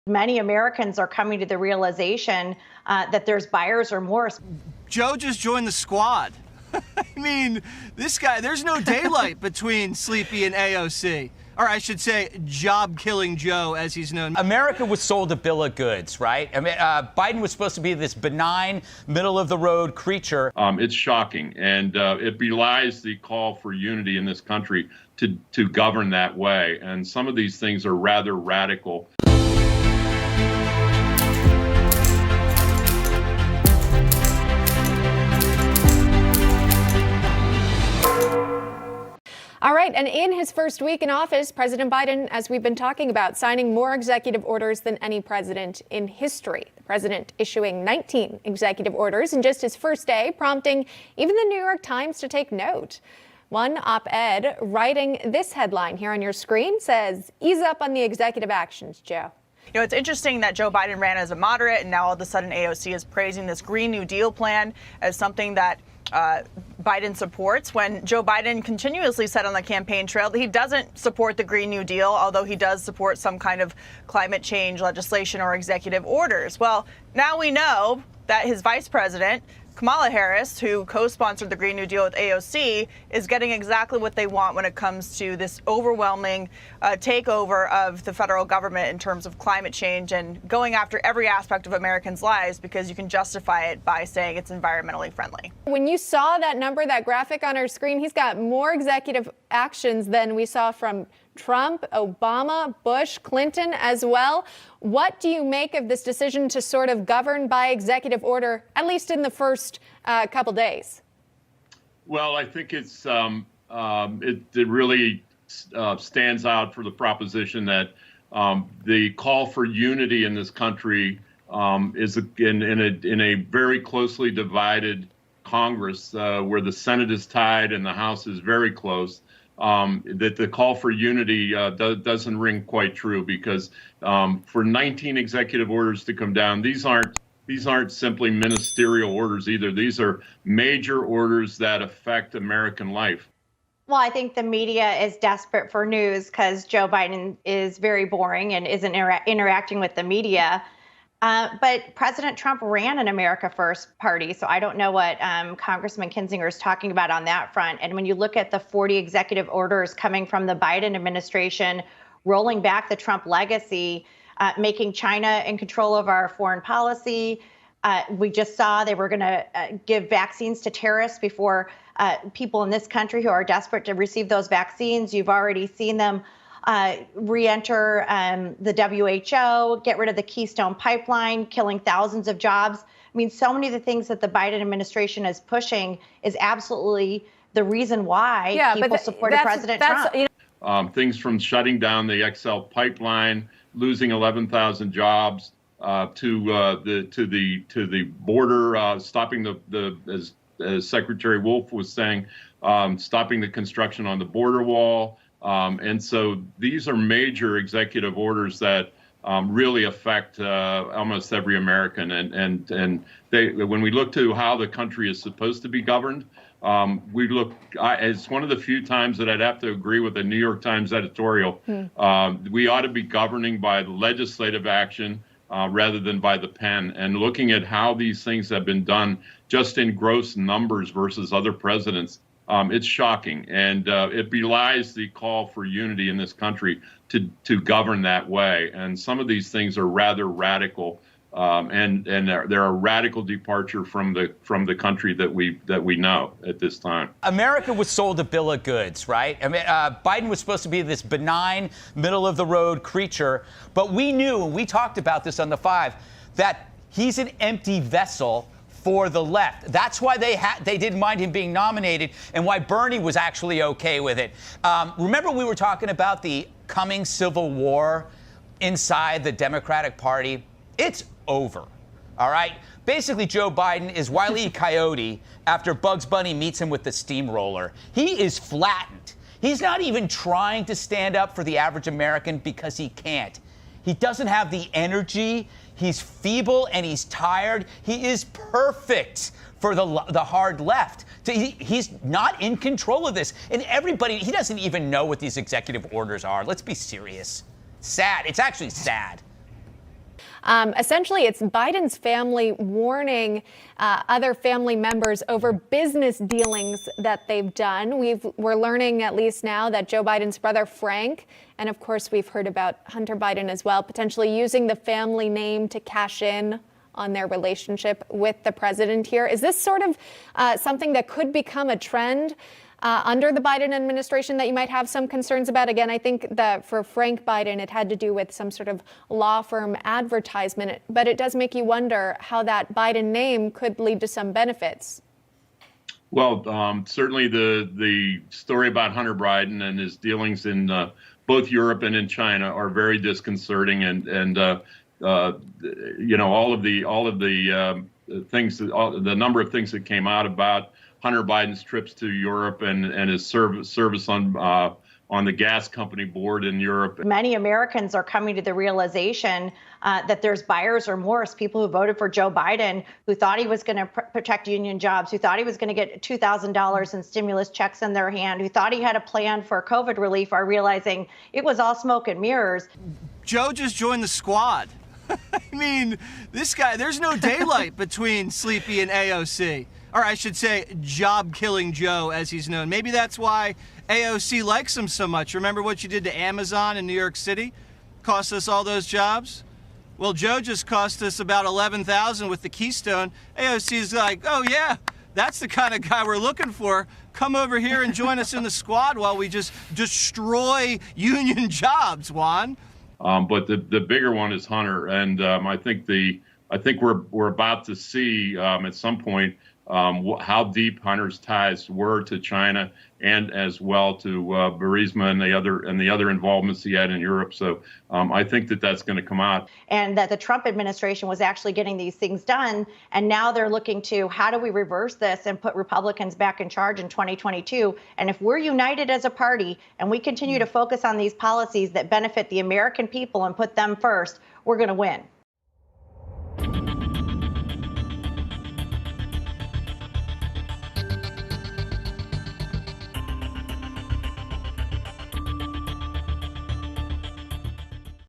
Many Americans are coming to the realization that there's buyer's remorse. Joe just joined the squad. I mean, this guy, there's no daylight between Sleepy and AOC. Or I should say, job-killing Joe, as he's known. America was sold a bill of goods, right? I mean, Biden was supposed to be this benign, middle-of-the-road creature. It's shocking, and it belies the call for unity in this country to govern that way. And some of these things are rather radical. All right, and in his first week in office, President Biden, as we've been talking about, signing more executive orders than any president in history. The president issuing 19 executive orders in just his first day, prompting even the New York Times to take note. One op-ed writing this headline here on your screen says, "Ease up on the executive actions, Joe." You know, it's interesting that Joe Biden ran as a moderate, and now all of a sudden AOC is praising this Green New Deal plan as something that Biden supports, when Joe Biden continuously said on the campaign trail that he doesn't support the Green New Deal, although he does support some kind of climate change legislation or executive orders. Well, now we know that his vice president, Kamala Harris, who co-sponsored the Green New Deal with AOC, is getting exactly what they want when it comes to this overwhelming takeover of the federal government in terms of climate change and going after every aspect of Americans' lives because you can justify it by saying it's environmentally friendly. When you saw that number, that graphic on our screen, he's got more executive actions than we saw from Trump, Obama, Bush, Clinton as well. What do you make of this decision to sort of govern by executive order, at least in the first couple days? Well, I think it's it really stands out for the proposition that the call for unity in this country is in a very closely divided Congress where the Senate is tied and the House is very close. That the call for unity doesn't ring quite true, because for 19 executive orders to come down, these aren't simply ministerial orders either. These are major orders that affect American life. Well, I think the media is desperate for news because Joe Biden is very boring and isn't interacting with the media. But President Trump ran an America First party, so I don't know what Congressman Kinzinger is talking about on that front. And when you look at the 40 executive orders coming from the Biden administration, rolling back the Trump legacy, making China in control of our foreign policy, we just saw they were going to give vaccines to terrorists before people in this country who are desperate to receive those vaccines. You've already seen them re-enter the WHO, get rid of the Keystone Pipeline, killing thousands of jobs. I mean, so many of the things that the Biden administration is pushing is absolutely the reason why people supported President Trump. Things from shutting down the XL pipeline, losing 11,000 jobs, to the border, stopping as Secretary Wolf was saying, stopping the construction on the border wall. And so these are major executive orders that really affect almost every American. And when we look to how the country is supposed to be governed, it's one of the few times that I'd have to agree with the New York Times editorial. We ought to be governing by legislative action rather than by the pen, and looking at how these things have been done just in gross numbers versus other presidents. It's shocking, and it belies the call for unity in this country to govern that way. And some of these things are rather radical, and they're a radical departure from the country that we know at this time. America was sold a bill of goods, right? I mean, Biden was supposed to be this benign, middle-of-the-road creature, but we knew, and we talked about this on The Five, that he's an empty vessel for the left. That's why they didn't mind him being nominated, and why Bernie was actually okay with it. Remember, we were talking about the coming civil war inside the Democratic Party? It's over, all right? Basically, Joe Biden is Wile E. Coyote after Bugs Bunny meets him with the steamroller. He is flattened. He's not even trying to stand up for the average American because he can't. He doesn't have the energy. He's feeble and he's tired. He is perfect for the hard left. He's not in control of this. And everybody, he doesn't even know what these executive orders are. Let's be serious. Sad. It's actually sad. Essentially, it's Biden's family warning other family members over business dealings that they've done. We're learning at least now that Joe Biden's brother Frank, and of course we've heard about Hunter Biden as well, potentially using the family name to cash in on their relationship with the president here. Is this sort of something that could become a trend under the Biden administration that you might have some concerns about? Again, I think that for Frank Biden, it had to do with some sort of law firm advertisement, but it does make you wonder how that Biden name could lead to some benefits. Well, certainly the story about Hunter Biden and his dealings in both Europe and in China are very disconcerting, and all of the things, the number of things that came out about Hunter Biden's trips to Europe and his service on the gas company board in Europe. Many Americans are coming to the realization that there's buyer's remorse, people who voted for Joe Biden, who thought he was going to protect union jobs, who thought he was going to get $2,000 in stimulus checks in their hand, who thought he had a plan for COVID relief, are realizing it was all smoke and mirrors. Joe just joined the squad. I mean, this guy, there's no daylight between Sleepy and AOC. Or I should say, job-killing Joe, as he's known. Maybe that's why AOC likes him so much. Remember what you did to Amazon in New York City? Cost us all those jobs? Well, Joe just cost us about 11,000 with the Keystone. AOC's like, oh yeah, that's the kind of guy we're looking for. Come over here and join us in the squad while we just destroy union jobs, Juan. But the bigger one is Hunter, and I think we're about to see at some point how deep Hunter's ties were to China and as well to Burisma and the other involvements he had in Europe. So I think that's going to come out. And that the Trump administration was actually getting these things done. And now they're looking to how do we reverse this and put Republicans back in charge in 2022? And if we're united as a party and we continue to focus on these policies that benefit the American people and put them first, we're going to win.